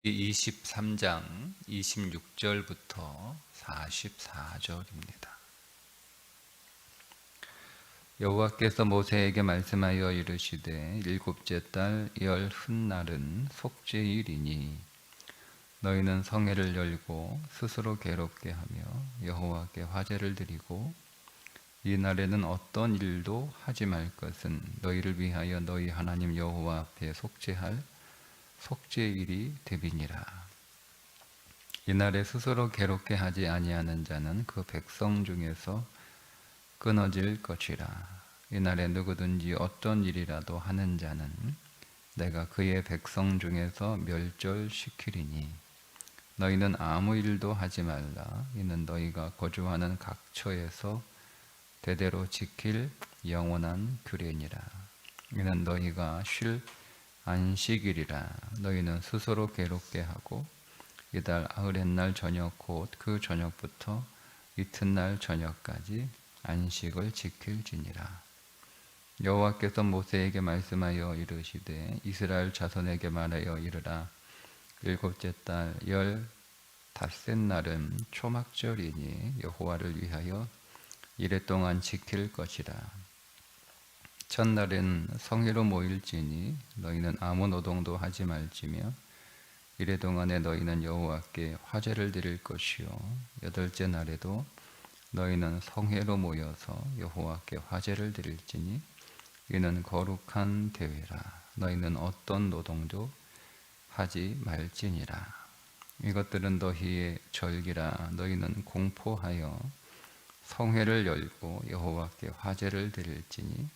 23장 26절부터 44절입니다. 여호와께서 모세에게 말씀하여 이르시되 일곱째 달 열 훗날은 속죄일이니 너희는 성회를 열고 스스로 괴롭게 하며 여호와께 화제를 드리고 이 날에는 어떤 일도 하지 말 것은 너희를 위하여 너희 하나님 여호와 앞에 속죄할 속죄일이 되비니라. 이날에 스스로 괴롭게 하지 아니하는 자는 그 백성 중에서 끊어질 것이라. 이날에 누구든지 어떤 일이라도 하는 자는 내가 그의 백성 중에서 멸절시키리니 너희는 아무 일도 하지 말라. 이는 너희가 거주하는 각처에서 대대로 지킬 영원한 규례니라. 이는 너희가 쉴 안식일이라. 너희는 스스로 괴롭게 하고 이달 아흐렛날 저녁 곧 그 저녁부터 이튿날 저녁까지 안식을 지킬지니라. 여호와께서 모세에게 말씀하여 이르시되 이스라엘 자손에게 말하여 이르라. 일곱째 달 열 닷새 날은 초막절이니 여호와를 위하여 이레 동안 지킬 것이라. 첫날엔 성회로 모일지니 너희는 아무 노동도 하지 말지며 이레 동안에 너희는 여호와께 화제를 드릴 것이요 여덟째 날에도 너희는 성회로 모여서 여호와께 화제를 드릴지니 이는 거룩한 대회라. 너희는 어떤 노동도 하지 말지니라. 이것들은 너희의 절기라. 너희는 공포하여 성회를 열고 여호와께 화제를 드릴지니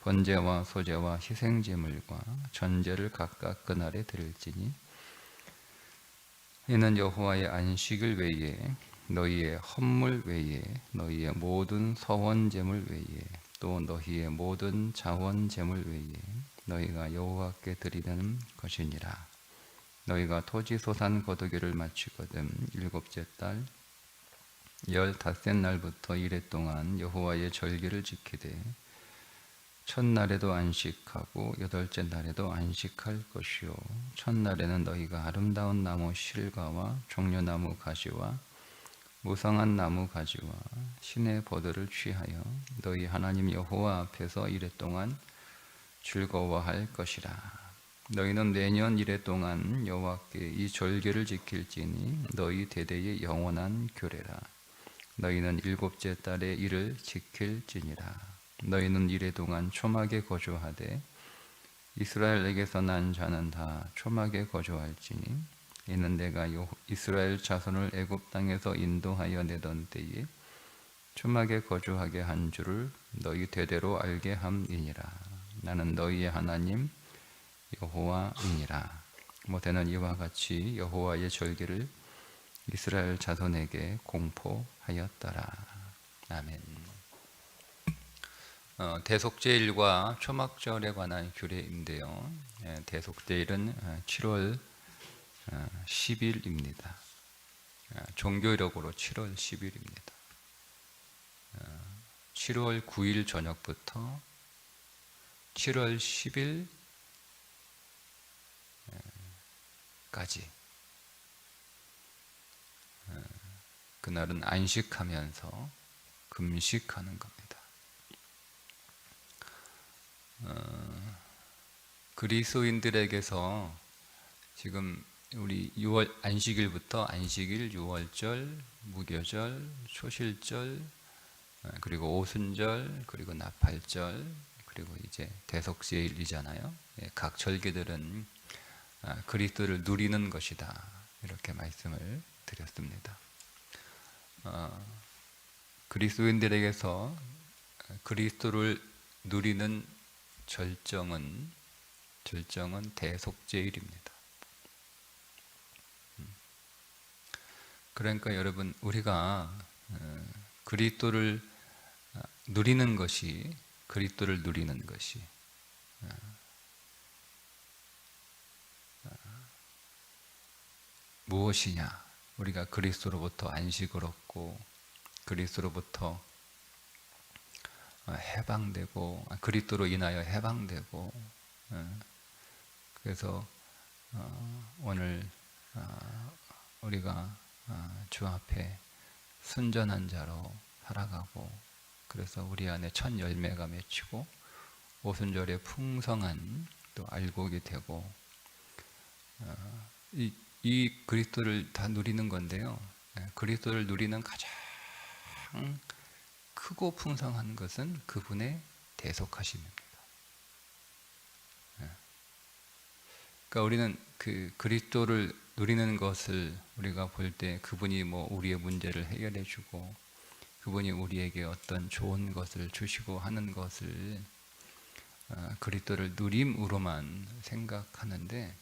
번제와 소제와 희생제물과 전제를 각각 그날에 드릴지니 이는 여호와의 안식일 외에 너희의 헌물 외에 너희의 모든 서원제물 외에 또 너희의 모든 자원제물 외에 너희가 여호와께 드리는 것이니라. 너희가 토지소산 거두기를 마치거든 일곱째 달 열 닷새 날부터 이레 동안 여호와의 절기를 지키되 첫날에도 안식하고 여덟째 날에도 안식할 것이요 첫날에는 너희가 아름다운 나무 실과와 종려나무 가지와 무성한 나무 가지와 신의 버들을 취하여 너희 하나님 여호와 앞에서 이레 동안 즐거워할 것이라. 너희는 내년 이레 동안 여호와께 이 절기를 지킬지니 너희 대대의 영원한 규례라. 너희는 일곱째 달에 이를 지킬지니라. 너희는 이레 동안 초막에 거주하되 이스라엘에게서 난 자는 다 초막에 거주할지니 이는 내가 이스라엘 자손을 애굽 땅에서 인도하여 내던 때에 초막에 거주하게 한 줄을 너희 대대로 알게 함이니라. 나는 너희의 하나님 여호와이니라. 모세는 이와 같이 여호와의 절기를 이스라엘 자손에게 공포하였더라. 아멘. 대속죄일과 초막절에 관한 규례인데요. 대속죄일은 7월 10일입니다. 종교력으로 7월 10일입니다. 7월 9일 저녁부터 7월 10일까지 그날은 안식하면서 금식하는 겁니다. 그리스도인들에게서 지금 우리 6월 안식일부터 안식일, 유월절, 무교절, 초실절, 그리고 오순절, 그리고 나팔절, 그리고 이제 대속죄일이잖아요. 각 절기들은 그리스도를 누리는 것이다. 이렇게 말씀을 드렸습니다. 그리스도인들에게서 그리스도를 누리는 절정은 대속죄일입니다. 그러니까 여러분 우리가 그리스도를 누리는 것이 무엇이냐? 우리가 그리스도로부터 안식을 얻고 그리스도로부터 해방되고 그리스도로 인하여 해방되고 그래서 오늘 우리가 주 앞에 순전한 자로 살아가고, 그래서 우리 안에 첫 열매가 맺히고 오순절에 풍성한 또 알곡이 되고, 이 그리스도를 다 누리는 건데요. 그리스도를 누리는 가장 크고 풍성한 것은 그분의 대속하심입니다. 그러니까 우리는 그 그리스도를 누리는 것을 우리가 볼 때 그분이 뭐 우리의 문제를 해결해 주고 그분이 우리에게 어떤 좋은 것을 주시고 하는 것을 그리스도를 누림으로만 생각하는데,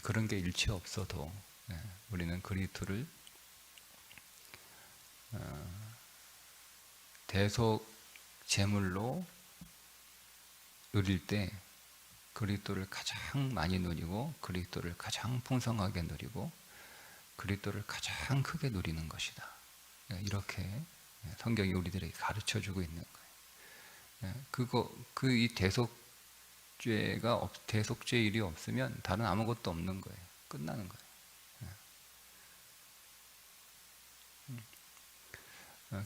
그런 게 일체 없어도 우리는 그리스도를 대속 제물로 누릴 때 그리스도를 가장 많이 누리고 그리스도를 가장 풍성하게 누리고 그리스도를 가장 크게 누리는 것이다. 이렇게 성경이 우리들에게 가르쳐주고 있는 거예요. 이 대속죄 일이 없으면 다른 아무것도 없는 거예요. 끝나는 거예요.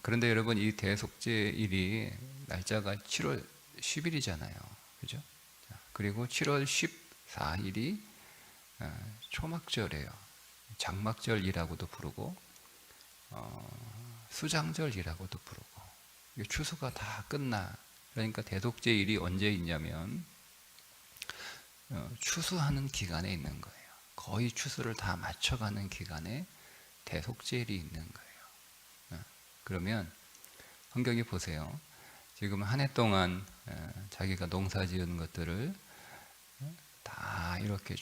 그런데 여러분, 이 대속죄 일이 날짜가 7월 10일이잖아요. 그죠? 그리고 7월 14일이 초막절이에요. 장막절이라고도 부르고 수장절이라고도 부르고, 추수가 다 끝나. 그러니까 대속죄 일이 언제 있냐면 추수하는 기간에 있는 거예요. 거의 추수를 다 맞춰가는 기간에 대속죄 일이 있는 거예요. 그러면 성경에 보세요. 지금 한 해 동안 자기가 농사 지은 것들을 다 이렇게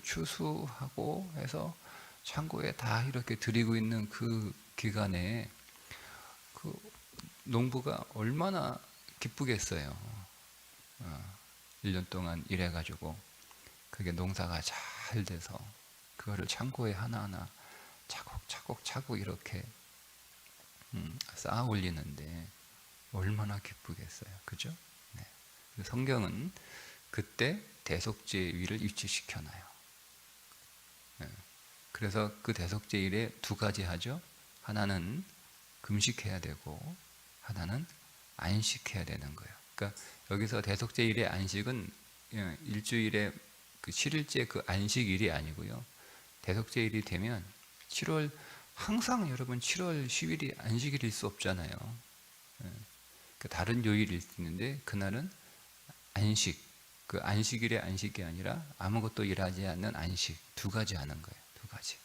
추수하고 해서 창고에 다 이렇게 드리고 있는 그 기간에 그 농부가 얼마나 기쁘겠어요. 1년 동안 일해가지고 그게 농사가 잘 돼서 그거를 창고에 하나하나 차곡차곡 이렇게 쌓아 올리는데 얼마나 기쁘겠어요. 그죠? 네. 성경은 그때 대속죄일을 위치시켜놔요. 네. 그래서 그 대속죄일에 두 가지 하죠. 하나는 금식해야 되고 하나는 안식해야 되는 거예요. 그러니까 여기서 대속죄일의 안식은 일주일에 그 7일째 그 안식일이 아니고요. 대속죄일이 되면 항상 여러분 7월 10일이 안식일일 수 없잖아요. 다른 요일일 수 있는데 그날은 안식, 그 안식일의 안식이 아니라 아무것도 일하지 않는 안식, 두 가지 하는 거예요. 두 가지.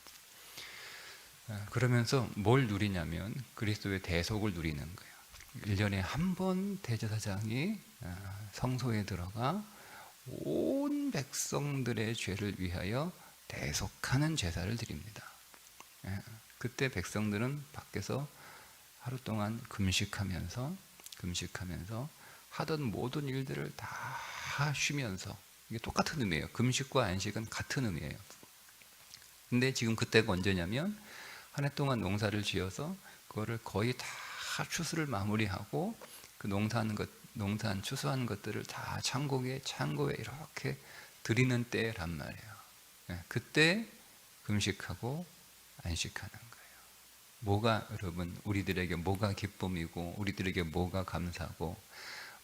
그러면서 뭘 누리냐면 그리스도의 대속을 누리는 거예요. 1년에 한 번 대제사장이 성소에 들어가 온 백성들의 죄를 위하여 대속하는 제사를 드립니다. 그때 백성들은 밖에서 하루 동안 금식하면서 하던 모든 일들을 다 쉬면서, 이게 똑같은 의미예요. 금식과 안식은 같은 의미예요. 근데 지금 그때가 언제냐면 한 해 동안 농사를 지어서 그거를 거의 다 추수를 마무리하고 그 추수한 것들을 다 창고에 이렇게 드리는 때란 말이에요. 그때 금식하고 안식하는 거예요. 여러분, 우리들에게 뭐가 기쁨이고 우리들에게 뭐가 감사고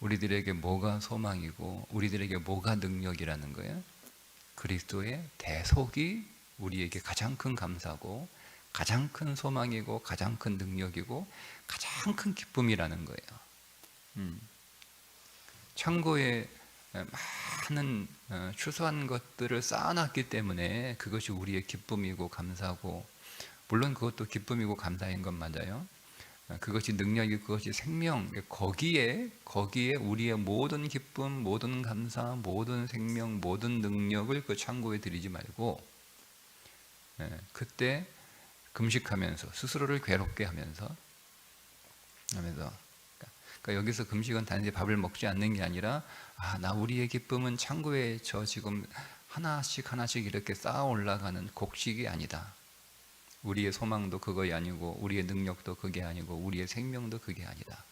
우리들에게 뭐가 소망이고 우리들에게 뭐가 능력이라는 거예요? 그리스도의 대속이 우리에게 가장 큰 감사고 가장 큰 소망이고 가장 큰 능력이고 가장 큰 기쁨이라는 거예요. 창고에 많은 추수한 것들을 쌓아놨기 때문에 그것이 우리의 기쁨이고 감사고, 물론 그것도 기쁨이고 감사인 건 맞아요. 그것이 능력이고 그것이 생명, 거기에 우리의 모든 기쁨, 모든 감사, 모든 생명, 모든 능력을 그 창고에 들이지 말고 그때 금식하면서 스스로를 괴롭게 하면서 그러니까 여기서 금식은 단지 밥을 먹지 않는 게 아니라 우리의 기쁨은 창고에 지금 하나씩 이렇게 쌓아 올라가는 곡식이 아니다. 우리의 소망도 그것이 아니고 우리의 능력도 그게 아니고 우리의 생명도 그게 아니다.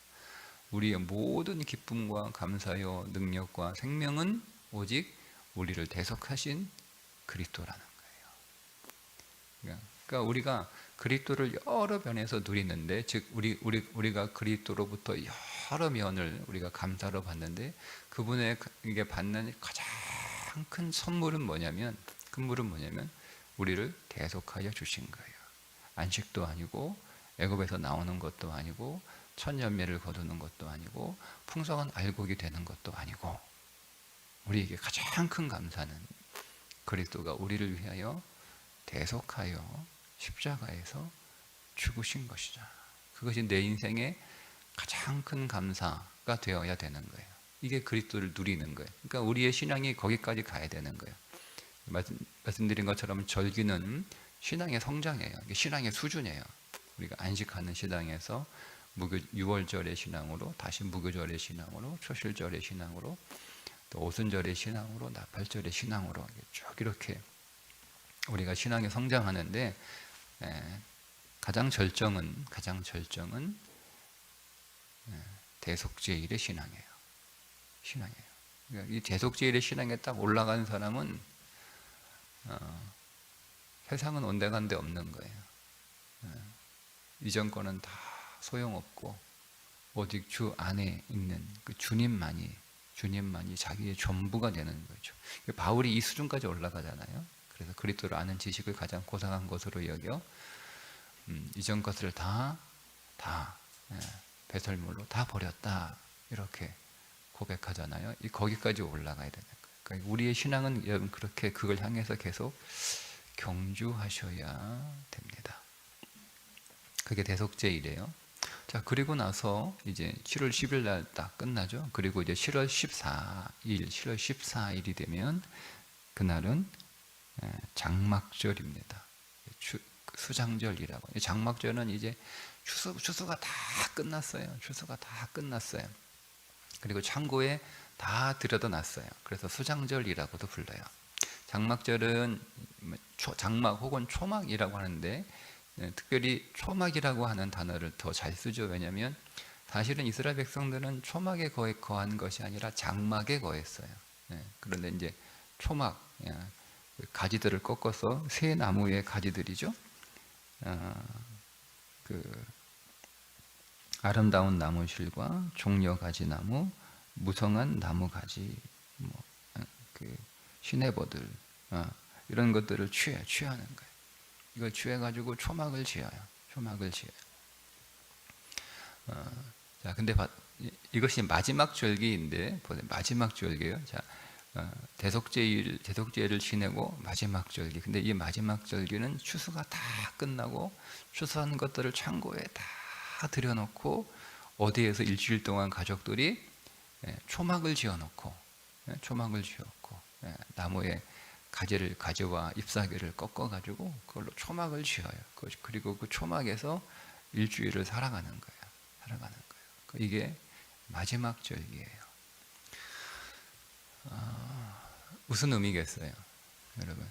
우리의 모든 기쁨과 감사요 능력과 생명은 오직 우리를 대속하신 그리스도라는 거예요. 그러니까 우리가 그리스도를 여러 면에서 누리는데, 즉 우리가 그리스도로부터 여러 면을 우리가 감사로 받는데, 그분의 이게 받는 가장 큰 선물은 뭐냐면, 우리를 대속하여 주신 거예요. 안식도 아니고 애굽에서 나오는 것도 아니고 천년매를 거두는 것도 아니고 풍성한 알곡이 되는 것도 아니고, 우리에게 가장 큰 감사는 그리스도가 우리를 위하여 대속하여 십자가에서 죽으신 것이다. 그것이 내 인생의 가장 큰 감사가 되어야 되는 거예요. 이게 그리스도를 누리는 거예요. 그러니까 우리의 신앙이 거기까지 가야 되는 거예요. 말씀드린 것처럼 절기는 신앙의 성장이에요. 신앙의 수준이에요. 우리가 안식하는 신앙에서 유월절의 신앙으로, 다시 무교절의 신앙으로, 초실절의 신앙으로, 또 오순절의 신앙으로, 나팔절의 신앙으로 쭉 이렇게 우리가 신앙이 성장하는데, 가장 절정은 대속제일의 신앙이에요. 그러니까 이 대속제일의 신앙에 딱 올라간 사람은 세상은 온데간데 없는 거예요. 이전 거는 다 소용없고 오직 주 안에 있는 그 주님만이 자기의 전부가 되는 거죠. 바울이 이 수준까지 올라가잖아요. 그래서 그리스도를 아는 지식을 가장 고상한 것으로 여겨 이전 것을 다 배설물로 다 버렸다, 이렇게 고백하잖아요. 거기까지 올라가야 되는 거예요. 그러니까 우리의 신앙은 여러분 그렇게 그걸 향해서 계속 경주하셔야 됩니다. 그게 대속제일이에요. 자, 그리고 나서 이제 7월 10일 날 딱 끝나죠. 그리고 이제 7월 14일이 되면 그날은 장막절입니다. 수장절이라고. 장막절은 이제 추수가 다 끝났어요. 그리고 창고에 다 들여다 놨어요. 그래서 수장절이라고도 불러요. 장막절은 장막 혹은 초막이라고 하는데, 특별히 초막이라고 하는 단어를 더 잘 쓰죠. 왜냐하면 사실은 이스라엘 백성들은 초막에 거한 것이 아니라 장막에 거했어요. 그런데 이제 초막, 가지들을 꺾어서 새 나무의 가지들이죠. 그 아름다운 나무실과 종려가지 나무, 무성한 나무 가지, 그 시내버들, 이런 것들을 취하는 거예요. 이걸 취해가지고 초막을 지어요. 자, 근데 이것이 마지막 절기인데, 마지막 절기예요. 자, 대속제일을 지내고 마지막 절기. 근데 이 마지막 절기는 추수가 다 끝나고 추수한 것들을 창고에 다 들여놓고, 어디에서 일주일 동안 가족들이 초막을 지어놓고, 나무에 가지와 잎사귀를 꺾어가지고 그걸로 초막을 지어요. 그리고 그 초막에서 일주일을 살아가는 거예요. 이게 마지막 절기예요. 무슨 의미겠어요, 여러분?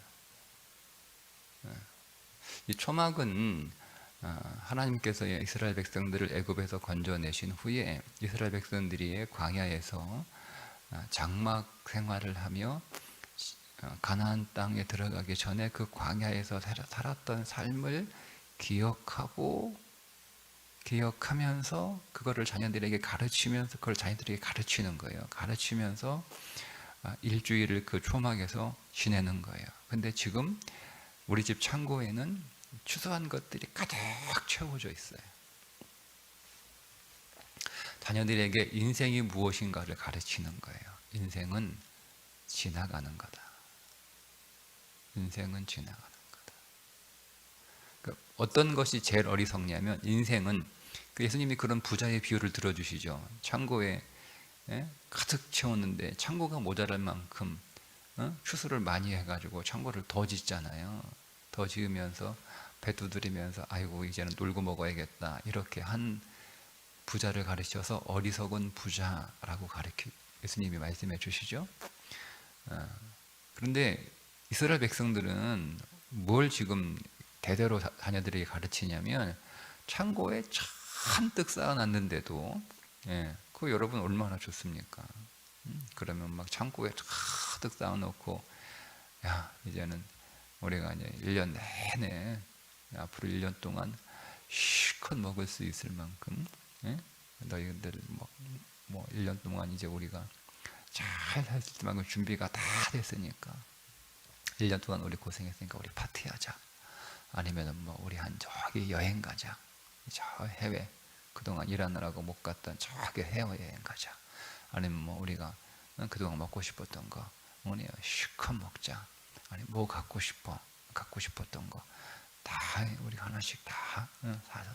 이 초막은 하나님께서 이스라엘 백성들을 애굽에서 건져내신 후에 이스라엘 백성들이 광야에서 장막 생활을 하며 가나안 땅에 들어가기 전에 그 광야에서 살았던 삶을 기억하면서 그거를 자녀들에게 가르치면서 그걸 자녀들에게 가르치는 거예요. 가르치면서 일주일을 그 초막에서 지내는 거예요. 근데 지금 우리 집 창고에는 추수한 것들이 가득 채워져 있어요. 자녀들에게 인생이 무엇인가를 가르치는 거예요. 인생은 지나가는 거다. 어떤 것이 제일 어리석냐면, 인생은, 예수님이 그런 부자의 비유를 들어주시죠. 창고에 가득 채웠는데 창고가 모자랄 만큼 추수를 많이 해가지고 창고를 더 짓잖아요. 더 지으면서 배 두드리면서 아이고 이제는 놀고 먹어야겠다, 이렇게 한 부자를 가르쳐서 어리석은 부자라고 예수님이 말씀해 주시죠. 그런데 이스라엘 백성들은 뭘 지금 대대로 자녀들에게 가르치냐면, 창고에 잔뜩 쌓아놨는데도, 그거 여러분 얼마나 좋습니까? 그러면 막 창고에 가득 쌓아놓고, 야, 이제는 우리가 이제 1년 내내 앞으로 1년 동안 실컷 먹을 수 있을 만큼, 예? 너희들 뭐 1년 동안 이제 우리가 잘 할 만큼 준비가 다 됐으니까 1년 동안 우리 고생했으니까 우리 파티하자. 아니면은 뭐 우리 한 저기 여행 가자. 저 해외 그동안 일하느라고 못 갔던 저기 해외여행 가자. 아니면 뭐 우리가 그동안 먹고 싶었던 거 뭐냐 실컷 먹자. 아니 뭐 갖고 싶었던 거 다 우리 하나씩 다 사서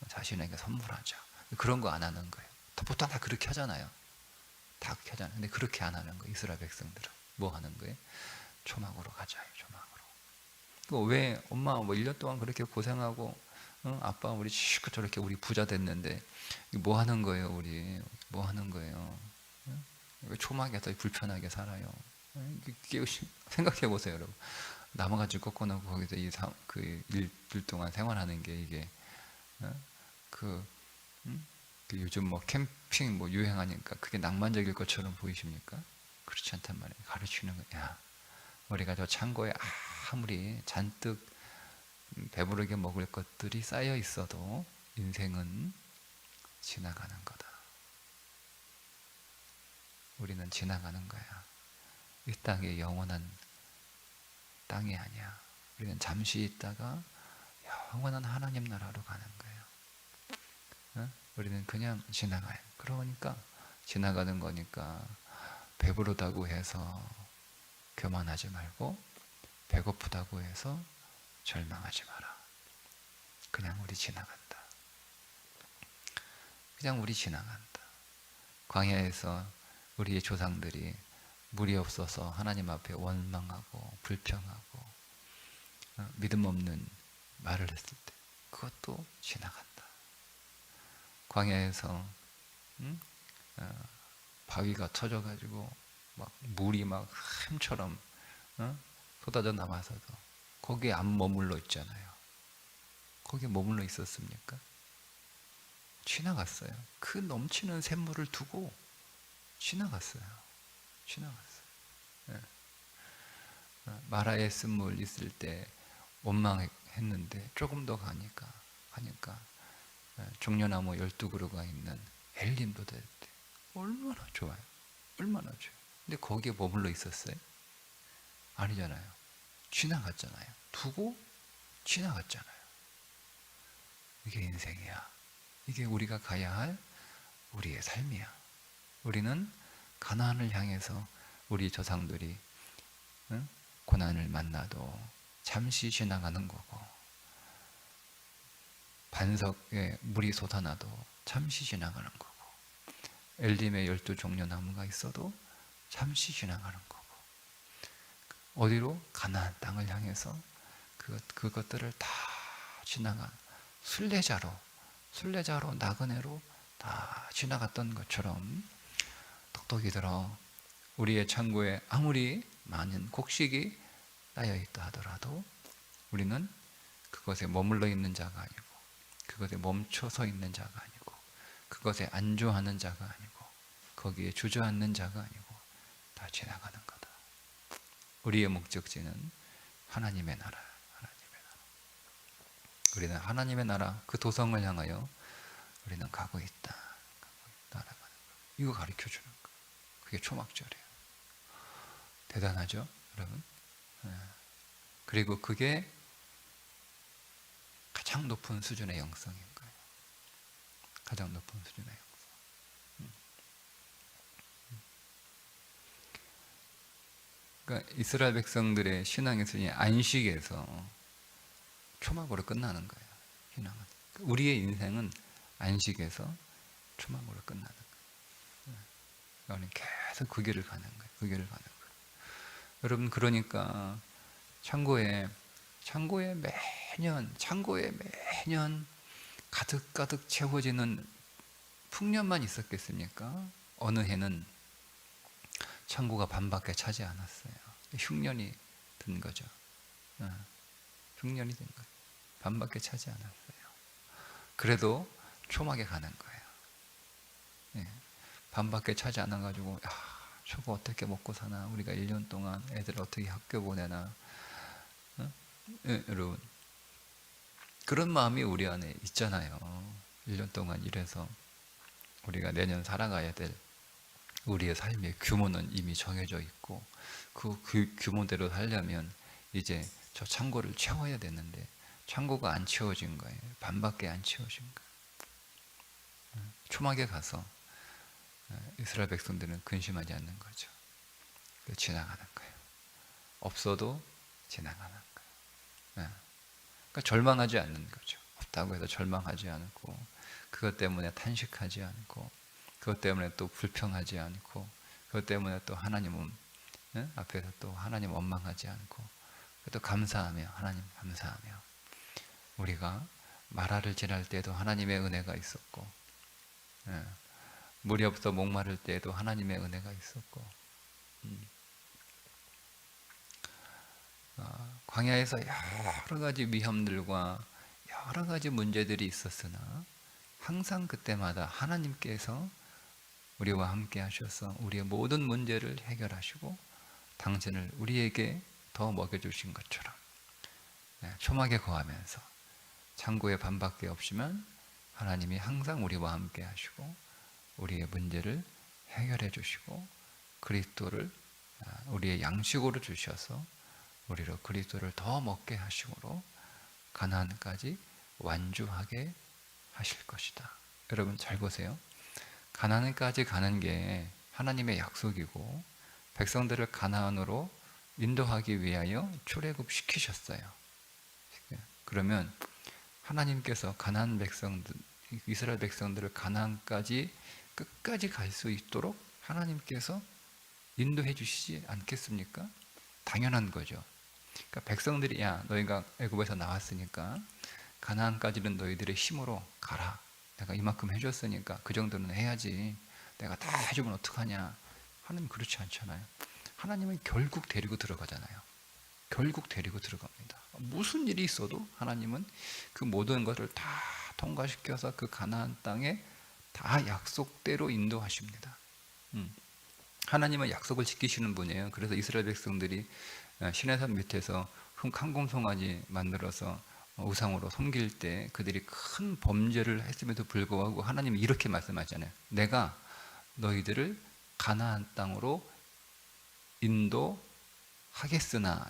자신에게 선물하자. 그런 거 안 하는 거예요. 보통 다 그렇게 하잖아요. 다 그렇게 하잖아요. 근데 그렇게 안 하는 거예요. 이스라엘 백성들은 뭐 하는 거예요? 초막으로 가자. 초막으로. 왜 엄마 뭐 1년 동안 그렇게 고생하고 아빠 우리 실컷 저렇게 우리 부자 됐는데 뭐 하는 거예요? 우리 뭐 하는 거예요? 왜 초막에서 불편하게 살아요? 생각해 보세요, 여러분. 나무가지 꺾어놓고 거기서 그 일주일 동안 생활하는 게 이게 그, 그 요즘 뭐 캠핑 뭐 유행하니까 그게 낭만적일 것처럼 보이십니까? 그렇지 않단 말이에요. 가르치는 거야. 우리가 저 창고에 아무리 잔뜩 배부르게 먹을 것들이 쌓여 있어도 인생은 지나가는 거다. 우리는 지나가는 거야. 이 땅이 영원한 땅이 아니야. 우리는 잠시 있다가 영원한 하나님 나라로 가는 거예요. 우리는 그냥 지나가요. 그러니까 지나가는 거니까 배부르다고 해서 교만하지 말고 배고프다고 해서 절망하지 마라. 그냥 우리 지나간다. 그냥 우리 지나간다. 광야에서 우리의 조상들이 물이 없어서 하나님 앞에 원망하고 불평하고 믿음 없는 말을 했을 때 그것도 지나간다. 광야에서 바위가 터져가지고 막 물이 막 샘처럼 쏟아져 나와서도 거기에 안 머물러 있잖아요. 거기에 머물러 있었습니까? 지나갔어요. 그 넘치는 샘물을 두고 지나갔어요. 예. 마라의 쓴물 있을 때 원망했는데 조금 더 가니까 종려나무 12그루가 있는 엘림도 됐대. 얼마나 좋아요. 얼마나 좋아요. 근데 거기에 머물러 있었어요? 아니잖아요. 지나갔잖아요. 두고 지나갔잖아요. 이게 인생이야. 이게 우리가 가야 할 우리의 삶이야. 우리는 가나안을 향해서 우리 조상들이 고난을 만나도 잠시 지나가는 거고 반석에 물이 솟아나도 잠시 지나가는 거고 엘림의 12종려나무가 있어도 잠시 지나가는 거고 어디로? 가나안 땅을 향해서 그것들을 다 지나간 순례자로 나그네로 다 지나갔던 것처럼 똑똑히 들어 우리의 창고에 아무리 많은 곡식이 쌓여 있다 하더라도 우리는 그것에 머물러 있는 자가 아니고 그것에 멈춰서 있는 자가 아니고 그것에 안주하는 자가 아니고 거기에 주저앉는 자가 아니고 다 지나가는 거다. 우리의 목적지는 하나님의 나라. 우리는 하나님의 나라 그 도성을 향하여 우리는 가고 있다. 날아가는 거. 이거 가르쳐 주는 거. 그게 초막절이에요. 대단하죠, 여러분? 그리고 그게 가장 높은 수준의 영성인 거예요. 가장 높은 수준의 영성. 그러니까 이스라엘 백성들의 신앙의 수준이 안식에서 초막으로 끝나는 거예요. 신앙은. 우리의 인생은 안식에서 초막으로 끝나는 거예요. 우리는 계속 그 길을 가는 거예요. 그 길을 가는 거예요. 여러분 그러니까 창고에 매년 가득가득 채워지는 풍년만 있었겠습니까? 어느 해는 창고가 반밖에 차지 않았어요. 흉년이 든 거죠. 흉년이 된 거예요. 반밖에 차지 않았어요. 그래도 초막에 가는 거예요. 네. 반밖에 차지 않아가지고 저거 어떻게 먹고 사나, 우리가 1년 동안 애들 어떻게 학교 보내나. 네, 여러분 그런 마음이 우리 안에 있잖아요. 1년 동안 일해서 우리가 내년 살아가야 될 우리의 삶의 규모는 이미 정해져 있고 그 규모대로 살려면 이제 저 창고를 채워야 되는데 창고가 안 채워진 거예요. 반밖에 안 채워진 거예요. 초막에 가서 이스라엘 백성들은 근심하지 않는 거죠. 지나가는 거예요. 없어도 지나가는 거예요. 그러니까 절망하지 않는 거죠. 없다고 해서 절망하지 않고 그것 때문에 탄식하지 않고 그것 때문에 또 불평하지 않고 그것 때문에 또 하나님 앞에서 또 하나님 원망하지 않고 또 감사하며 하나님 감사하며 우리가 마라를 지날 때도 하나님의 은혜가 있었고 물이 없어 목마를 때에도 하나님의 은혜가 있었고 광야에서 여러 가지 위험들과 여러 가지 문제들이 있었으나 항상 그때마다 하나님께서 우리와 함께 하셔서 우리의 모든 문제를 해결하시고 당신을 우리에게 더 먹여주신 것처럼 초막에 거하면서 창고에 반밖에 없지만 하나님이 항상 우리와 함께 하시고 우리의 문제를 해결해 주시고 그리스도를 우리의 양식으로 주셔서 우리로 그리스도를 더 먹게 하심으로 가나안까지 완주하게 하실 것이다. 여러분 잘 보세요. 가나안까지 가는 게 하나님의 약속이고 백성들을 가나안으로 인도하기 위하여 출애굽 시키셨어요. 그러면 하나님께서 가나안 백성들, 이스라엘 백성들을 가나안까지 끝까지 갈 수 있도록 하나님께서 인도해 주시지 않겠습니까? 당연한 거죠. 그러니까 백성들이 야 너희가 애굽에서 나왔으니까 가나안까지는 너희들의 힘으로 가라. 내가 이만큼 해줬으니까 그 정도는 해야지. 내가 다 해주면 어떡하냐. 하나님 그렇지 않잖아요. 하나님은 결국 데리고 들어가잖아요. 결국 데리고 들어갑니다. 무슨 일이 있어도 하나님은 그 모든 것을 다 통과시켜서 그 가나안 땅에 다 약속대로 인도하십니다. 하나님은 약속을 지키시는 분이에요. 그래서 이스라엘 백성들이 시내산 밑에서 황금송아지 만들어서 우상으로 섬길 때 그들이 큰 범죄를 했음에도 불구하고 하나님이 이렇게 말씀하잖아요. 내가 너희들을 가나안 땅으로 인도하겠으나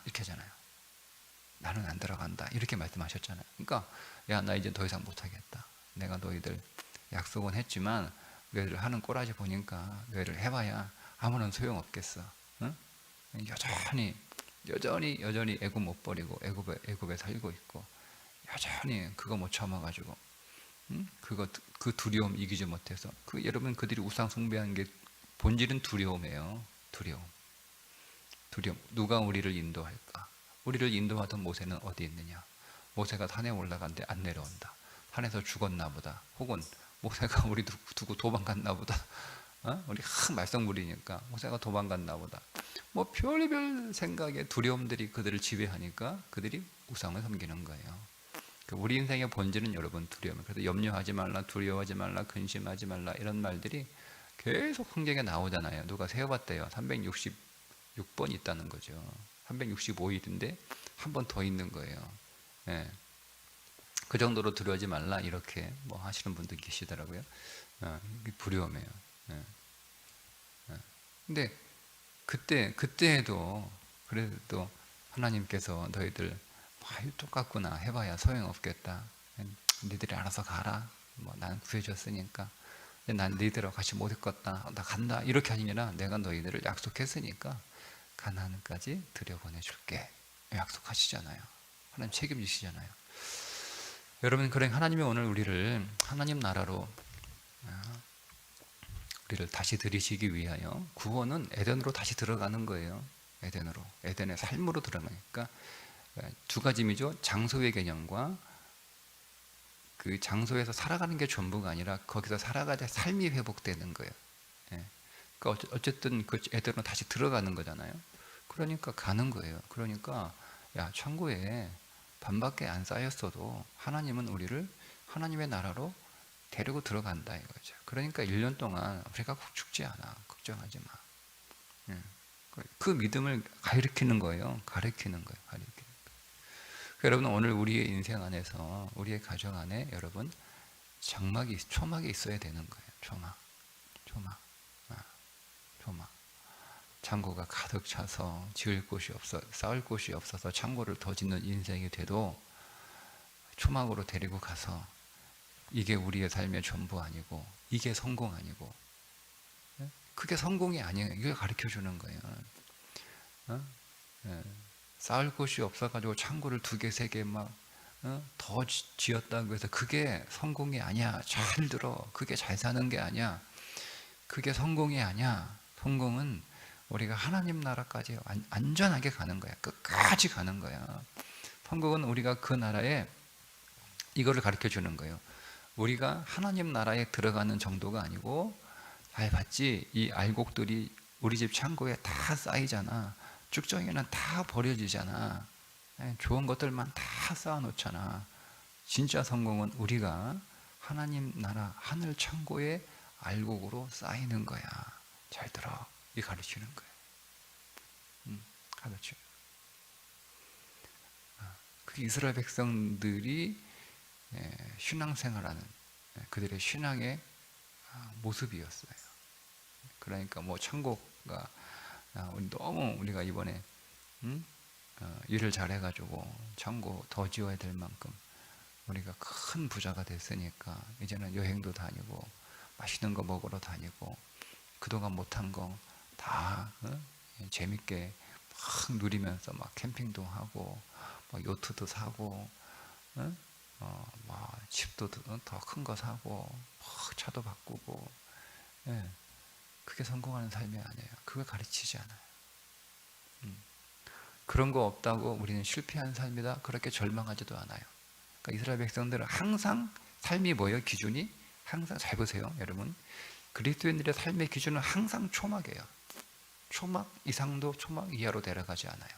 이렇게 하잖아요. 나는 안 들어간다 이렇게 말씀하셨잖아요. 그러니까 야 나 이제 더 이상 못하겠다. 내가 너희들 약속은 했지만 너희들 하는 꼬라지 보니까 너희들 해봐야 아무런 소용없겠어. 응? 여전히 애굽 못 버리고 애굽에 살고 있고 여전히 그거 못 참아가지고 그 두려움 이기지 못해서 여러분 그들이 우상 숭배한 게 본질은 두려움이에요. 두려움. 누가 우리를 인도할까? 우리를 인도하던 모세는 어디 있느냐? 모세가 산에 올라간데 안 내려온다. 산에서 죽었나 보다. 혹은 모세가 우리 두고 도망갔나 보다. 우리 말썽부리니까 모세가 도망갔나 보다. 뭐 별의별 생각에 두려움들이 그들을 지배하니까 그들이 우상을 섬기는 거예요. 우리 인생의 본질은 여러분 두려움. 그래서 염려하지 말라, 두려워하지 말라, 근심하지 말라 이런 말들이 계속 성경에 나오잖아요. 누가 세어봤대요. 366번 있다는 거죠. 365일인데 한 번 더 있는 거예요. 예. 그 정도로 두려워하지 말라 이렇게 뭐 하시는 분들 계시더라고요. 두려움이에요. 예. 근데 그때에도 그래도 하나님께서 너희들 똑같구나 해봐야 소용없겠다. 니들이 알아서 가라. 뭐 나는 구해줬으니까. 난 너희들하고 같이 못 있겠다. 나 간다. 이렇게 아니라 내가 너희들을 약속했으니까 가나안까지 들여보내줄게. 약속하시잖아요. 하나님 책임지시잖아요. 여러분 그래 하나님이 오늘 우리를 하나님 나라로 우리를 다시 들이시기 위하여 구원은 에덴으로 다시 들어가는 거예요. 에덴의 삶으로 들어가니까 두 가지 의미죠. 장소의 개념과 그 장소에서 살아가는 게 전부가 아니라 거기서 살아가야 삶이 회복되는 거예요. 그러니까 어쨌든 그 에덴으로 다시 들어가는 거잖아요. 그러니까 가는 거예요. 그러니까 야 천국에 반밖에 안 쌓였어도 하나님은 우리를 하나님의 나라로 데리고 들어간다 이거죠. 그러니까 1년 동안 우리가 꼭 죽지 않아. 걱정하지 마. 그 믿음을 가르치는 거예요. 가르치는 거예요. 여러분 오늘 우리의 인생 안에서 우리의 가정 안에 여러분 초막이 있어야 되는 거예요. 초막. 초막. 창고가 가득 차서 지을 곳이 없어 쌓을 곳이 없어서 창고를 더 짓는 인생이 돼도 초막으로 데리고 가서 이게 우리의 삶의 전부 아니고 이게 성공 아니고 그게 성공이 아니에요. 이걸 가르쳐 주는 거예요. 쌓을 곳이 없어가지고 창고를 2개, 3개 막 더 지었다고 해서 그게 성공이 아니야. 잘 들어. 그게 잘 사는 게 아니야. 그게 성공이 아니야. 성공은 우리가 하나님 나라까지 안전하게 가는 거야. 끝까지 가는 거야. 성공은 우리가 그 나라에 이거를 가르쳐 주는 거예요. 우리가 하나님 나라에 들어가는 정도가 아니고 잘 봤지? 이 알곡들이 우리 집 창고에 다 쌓이잖아. 쭉정이는 다 버려지잖아. 좋은 것들만 다 쌓아놓잖아. 진짜 성공은 우리가 하나님 나라 하늘 창고에 알곡으로 쌓이는 거야. 잘 들어. 이 가르치는 거예요. 가르쳐. 그 이스라엘 백성들이 신앙생활하는 그들의 신앙의 모습이었어요. 그러니까 뭐 창고가 너무 우리가 이번에 일을 잘해가지고 창고 더 지어야 될 만큼 우리가 큰 부자가 됐으니까 이제는 여행도 다니고 맛있는 거 먹으러 다니고 그동안 못한 거 다 재밌게 막 누리면서 막 캠핑도 하고 막 요트도 사고 막 집도 더 큰 거 사고 막 차도 바꾸고 그게 성공하는 삶이 아니에요. 그걸 가르치지 않아요. 그런 거 없다고 우리는 실패한 삶이다 그렇게 절망하지도 않아요. 그러니까 이스라엘 백성들은 항상 삶이 뭐예요? 기준이 항상 잘 보세요 여러분. 그리스도인들의 삶의 기준은 항상 초막이에요. 초막 이상도 초막 이하로 내려가지 않아요.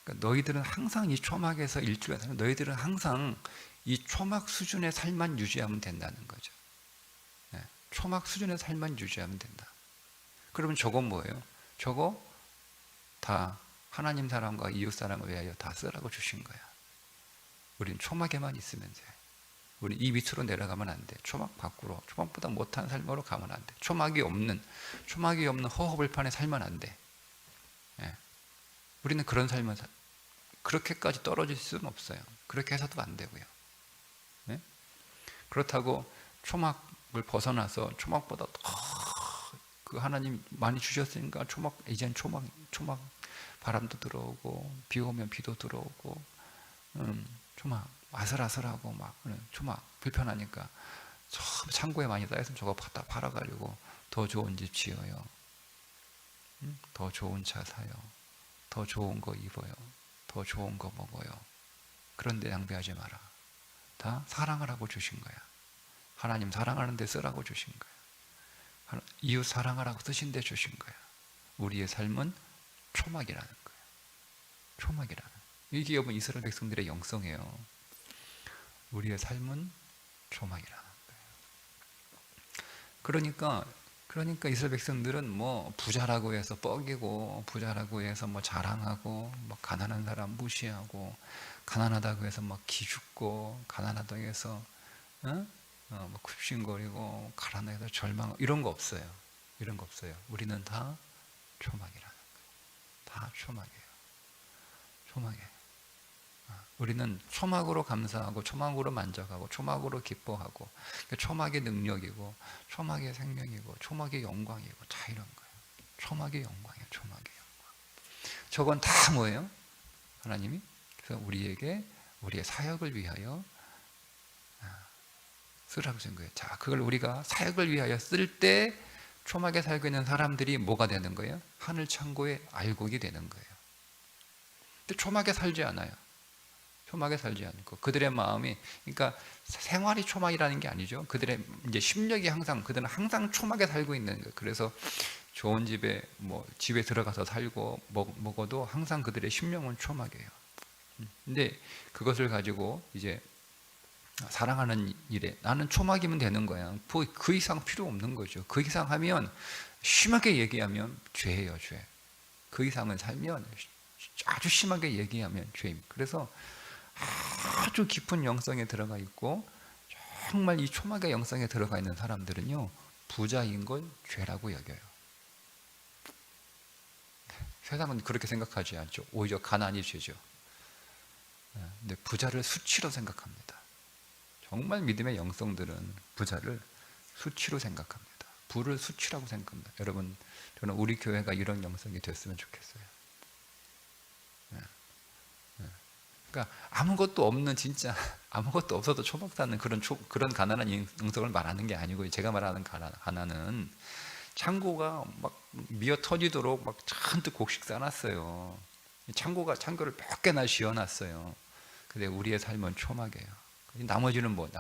그러니까 너희들은 항상 이 초막에서 일주일 사는 너희들은 항상 이 초막 수준의 삶만 유지하면 된다는 거죠. 초막 수준의 삶만 유지하면 된다. 그러면 저건 뭐예요? 저거 다 하나님 사랑과 이웃 사랑을 위하여 다 쓰라고 주신 거야. 우린 초막에만 있으면 돼. 우리 이 밑으로 내려가면 안 돼. 초막 밖으로, 초막보다 못한 삶으로 가면 안 돼. 초막이 없는 허허벌판에 살면 안 돼. 우리는 그런 삶을 그렇게까지 떨어질 수는 없어요. 그렇게 해서도 안 되고요. 그렇다고 초막을 벗어나서 초막보다 그 하나님 많이 주셨으니까 이젠 초막 바람도 들어오고 비 오면 비도 들어오고 초막 아슬아슬하고 막 초막 불편하니까 창고에 많이 쌓였으면 저거 갖다 팔아가지고 더 좋은 집 지어요. 더 좋은 차 사요. 더 좋은 거 입어요. 더 좋은 거 먹어요. 그런데 낭비하지 마라. 다 사랑을 하고 주신 거야. 하나님 사랑하는 데 쓰라고 주신 거야. 이웃 사랑하라고 쓰신 데 주신 거야. 우리의 삶은 초막이라는 거예요. 초막이라는. 이게 여러분 이스라엘 백성들의 영성이에요. 우리의 삶은 초막이라는 거예요. 그러니까 이스라엘 백성들은 뭐 부자라고 해서 뻐기고 부자라고 해서 뭐 자랑하고 뭐 가난한 사람 무시하고 가난하다고 해서 막 기죽고 가난하다고 해서 뭐 굽신거리고 가난하다고 해서 절망하고 이런 거 없어요. 이런 거 없어요. 우리는 다 초막이라는 거예요. 다 초막이에요. 초막이에요. 우리는 초막으로 감사하고 초막으로 만족하고 초막으로 기뻐하고 초막의 능력이고 초막의 생명이고 초막의 영광이고 다 이런 거예요. 초막의 영광이에요. 초막의 영광. 저건 다 뭐예요? 하나님이 그래서 우리에게 우리의 사역을 위하여 쓰라고 쓴 거예요. 자, 그걸 우리가 사역을 위하여 쓸 때 초막에 살고 있는 사람들이 뭐가 되는 거예요? 하늘 창고의 알곡이 되는 거예요. 근데 초막에 살지 않아요. 초막에 살지 않고 그들의 마음이 그러니까 생활이 초막이라는 게 아니죠. 그들의 이제 심력이 그들은 항상 초막에 살고 있는 거예요. 그래서 좋은 집에 집에 들어가서 살고 먹어도 항상 그들의 심령은 초막이에요. 근데 그것을 가지고 이제 사랑하는 일에 나는 초막이면 되는 거야. 그 이상 필요 없는 거죠. 그 이상 하면 심하게 얘기하면 죄예요, 죄. 그 이상을 살면 아주 심하게 얘기하면 죄입니다. 그래서 아주 깊은 영성에 들어가 있고 정말 이 초막의 영성에 들어가 있는 사람들은요, 부자인 걸 죄라고 여겨요. 세상은 그렇게 생각하지 않죠. 오히려 가난이 죄죠. 근데 부자를 수치로 생각합니다. 정말 믿음의 영성들은 부자를 수치로 생각합니다. 부를 수치라고 생각합니다. 여러분, 저는 우리 교회가 이런 영성이 됐으면 좋겠어요. 그러니까 아무것도 없는, 진짜 아무것도 없어도 초막 사는 그런 가난한 영성을 말하는 게 아니고요. 제가 말하는 가난은 창고가 막 미어 터지도록 막 잔뜩 곡식 싸놨어요. 창고를 몇 개나 지어놨어요. 근데 우리의 삶은 초막이에요. 나머지는 뭐예요?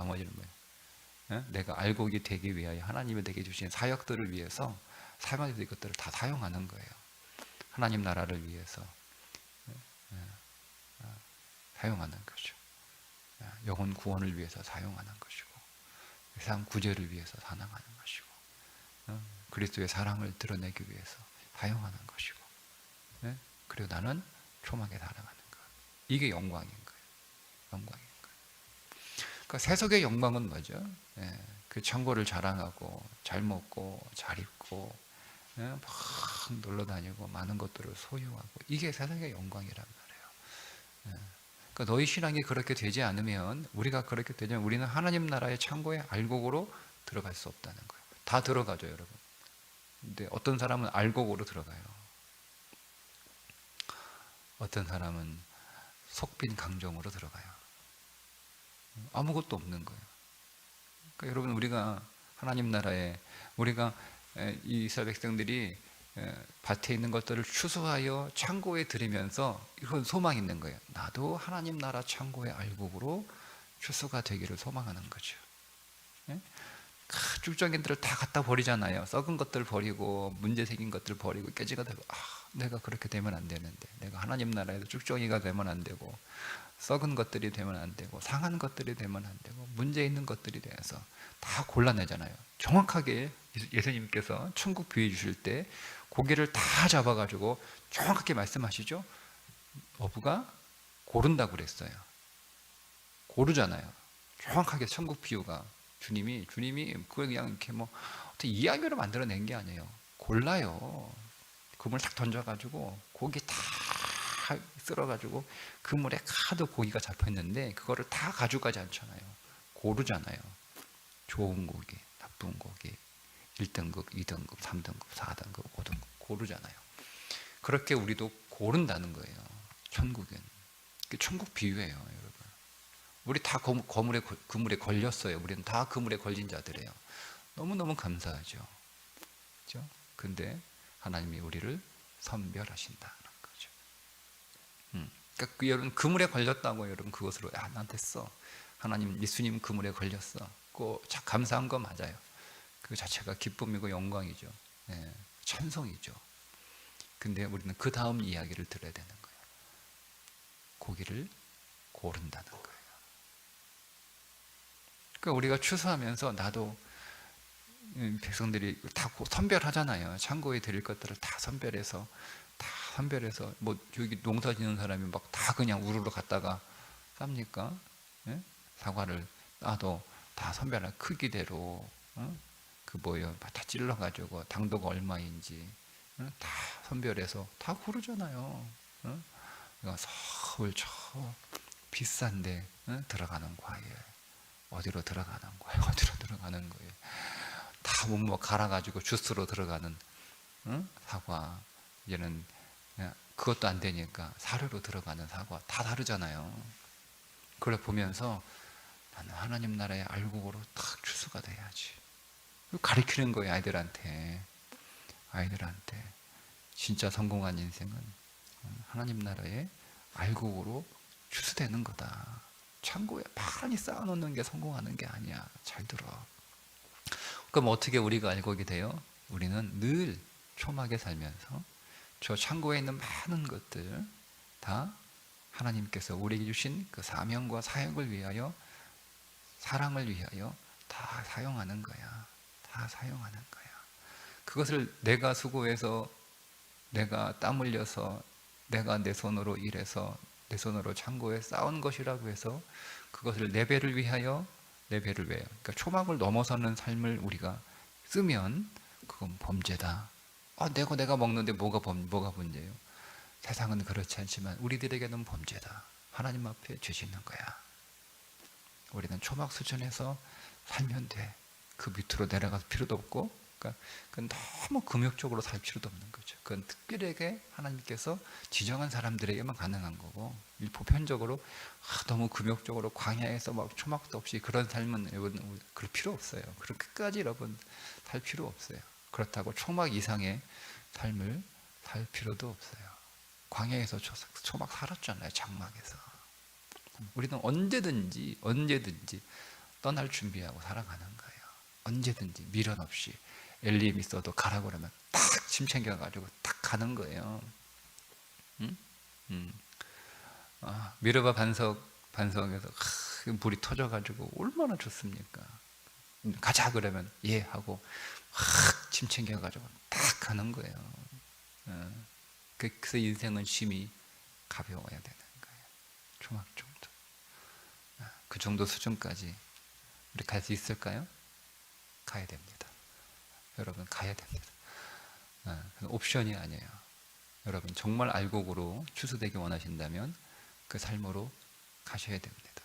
내가 알곡이 되기 위하여 하나님이 내게 주신 사역들을 위해서 삶의 것들을 다 사용하는 거예요. 하나님 나라를 위해서 사용하는 거죠. 영혼 구원을 위해서 사용하는 것이고, 세상 구제를 위해서 사랑하는 것이고, 그리스도의 사랑을 드러내기 위해서 사용하는 것이고, 그리고 나는 초막에 살아가는 것. 이게 영광인 거예요. 영광인 거예요. 그러니까 세속의 영광은 뭐죠? 그 창고를 자랑하고 잘 먹고 잘 입고 막 놀러 다니고 많은 것들을 소유하고, 이게 세상의 영광이란 말이에요. 그러니까 너희 신앙이 그렇게 되지 않으면, 우리가 그렇게 되면 우리는 하나님 나라의 창고에 알곡으로 들어갈 수 없다는 거예요. 다 들어가죠, 여러분. 근데 어떤 사람은 알곡으로 들어가요. 어떤 사람은 속빈 강정으로 들어가요. 아무것도 없는 거예요. 그러니까 여러분, 우리가 하나님 나라에, 우리가 이 이스라엘 백성들이 밭에 있는 것들을 추수하여 창고에 들이면서 이건 소망 있는 거예요. 나도 하나님 나라 창고의 알곡으로 추수가 되기를 소망하는 거죠. 쭉정이들을 다 갖다 버리잖아요. 썩은 것들 버리고 문제 생긴 것들 버리고 깨지가 되고, 내가 그렇게 되면 안 되는데, 내가 하나님 나라에서 쭉정이가 되면 안 되고, 썩은 것들이 되면 안 되고, 상한 것들이 되면 안 되고, 문제 있는 것들이 돼서 다 골라내잖아요. 정확하게 예수님께서 천국 비유 주실 때 고기를 다 잡아가지고 정확하게 말씀하시죠. 어부가 고른다고 그랬어요. 고르잖아요. 정확하게 천국 비유가 주님이 그걸 그냥 이렇게 뭐 어떻게 이야기로 만들어낸 게 아니에요. 골라요. 그물 딱 던져가지고 고기 다 쓸어가지고 그물에 가득 고기가 잡혔는데 그거를 다 가져가지 않잖아요. 고르잖아요. 좋은 고기, 나쁜 고기, 1등급, 2등급, 3등급, 4등급, 5등급 고르잖아요. 그렇게 우리도 고른다는 거예요. 천국은. 천국 비유예요, 여러분. 우리 다 그물에 걸렸어요. 우리는 다 그물에 걸린 자들이에요. 너무너무 감사하죠. 그렇죠? 근데 하나님이 우리를 선별하신다는 거죠. 그러니까 여러분, 그물에 걸렸다고 여러분 그것으로 난 됐어. 하나님, 예수님 그물에 걸렸어. 참 감사한 거 맞아요. 그 자체가 기쁨이고 영광이죠. 찬송이죠. 근데 우리는 그 다음 이야기를 들어야 되는 거예요. 고기를 고른다는 거예요. 그러니까 우리가 추수하면서 나도, 백성들이 다 선별하잖아요. 창고에 드릴 것들을 다 선별해서 뭐 여기 농사 짓는 사람이 막 다 그냥 우르르 갔다가 쌉니까? 사과를 나도 다 선별한 크기대로 그 뭐예요, 다 찔러가지고 당도가 얼마인지 다 선별해서 다 고르잖아요. 그러니까 서울 저 비싼데 들어가는 과일, 어디로 들어가는 거예요? 어디로 들어가는 거예요? 다 뭐 갈아가지고 주스로 들어가는 사과, 이제는 그것도 안 되니까 사료로 들어가는 사과, 다 다르잖아요. 그걸 보면서 나는 하나님 나라의 알곡으로 딱 추수가 돼야지. 가르치는 거예요, 아이들한테. 진짜 성공한 인생은 하나님 나라의 알곡으로 추수되는 거다. 창고에 많이 쌓아놓는 게 성공하는 게 아니야. 잘 들어. 그럼 어떻게 우리가 알곡이 돼요? 우리는 늘 초막에 살면서 저 창고에 있는 많은 것들 다 하나님께서 우리에게 주신 그 사명과 사역을 위하여, 사랑을 위하여 다 사용하는 거야. 다 사용하는 거야. 그것을 내가 수고해서 내가 땀 흘려서 내가 내 손으로 일해서 내 손으로 창고에 쌓은 것이라고 해서 그것을 내 배를 위하여 내 배를 위하여, 그러니까 초막을 넘어서는 삶을 우리가 쓰면 그건 범죄다. 내가 먹는데 뭐가 문제예요? 세상은 그렇지 않지만 우리들에게는 범죄다. 하나님 앞에 죄 짓는 거야. 우리는 초막 수준에서 살면 돼. 그 밑으로 내려갈 필요도 없고, 그러니까 그건 너무 금욕적으로 살 필요도 없는 거죠. 그건 특별하게 하나님께서 지정한 사람들에게만 가능한 거고, 보편적으로 너무 금욕적으로 광야에서 막 초막도 없이 그런 삶은 여러분 그럴 필요 없어요. 그렇게까지 여러분 살 필요 없어요. 그렇다고 초막 이상의 삶을 살 필요도 없어요. 광야에서 초막 살았잖아요. 장막에서. 우리는 언제든지 떠날 준비하고 살아가는 거예요. 언제든지 미련 없이 엘리임 있어도 가라고 그러면 딱 짐 챙겨가지고 딱 가는 거예요. 미르바 반석에서 불이 터져가지고 얼마나 좋습니까? 가자 그러면 예 하고 짐 챙겨가지고 딱 가는 거예요. 그래서 인생은 심히 가벼워야 되는 거예요. 초막 정도. 그 정도 수준까지 우리 갈 수 있을까요? 가야 됩니다. 여러분 가야 됩니다. 옵션이 아니에요. 여러분 정말 알곡으로 추수되기 원하신다면 그 삶으로 가셔야 됩니다.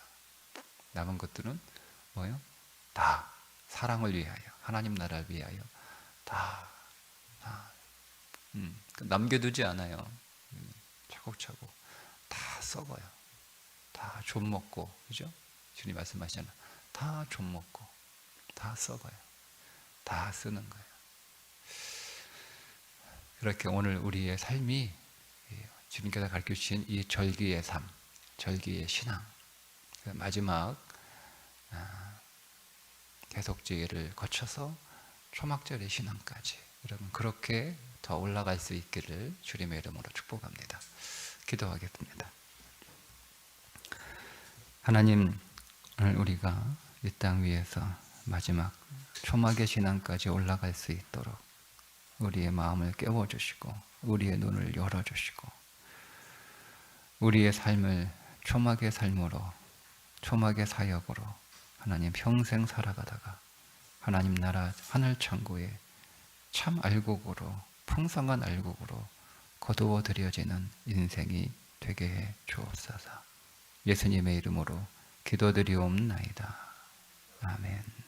남은 것들은 뭐요? 다 사랑을 위하여, 하나님 나라를 위하여 다 남겨두지 않아요. 차곡차곡 다 썩어요. 다 좀 먹고, 그죠? 주님 말씀하시잖아요. 다 좀 먹고 다 썩어요. 다 쓰는 거예요. 그렇게 오늘 우리의 삶이 주님께서 가르쳐 주신 이 절기의 삶, 절기의 신앙, 마지막 대속죄를 거쳐서 초막절의 신앙까지 여러분 그렇게 더 올라갈 수 있기를 주님의 이름으로 축복합니다. 기도하겠습니다. 하나님, 오늘 우리가 이 땅 위에서 마지막 초막의 신앙까지 올라갈 수 있도록 우리의 마음을 깨워주시고 우리의 눈을 열어주시고 우리의 삶을 초막의 삶으로, 초막의 사역으로 하나님 평생 살아가다가 하나님 나라 하늘 천국에 참 알곡으로, 풍성한 알곡으로 거두어 들여지는 인생이 되게 해 주옵소서. 예수님의 이름으로 기도드리옵나이다. 아멘.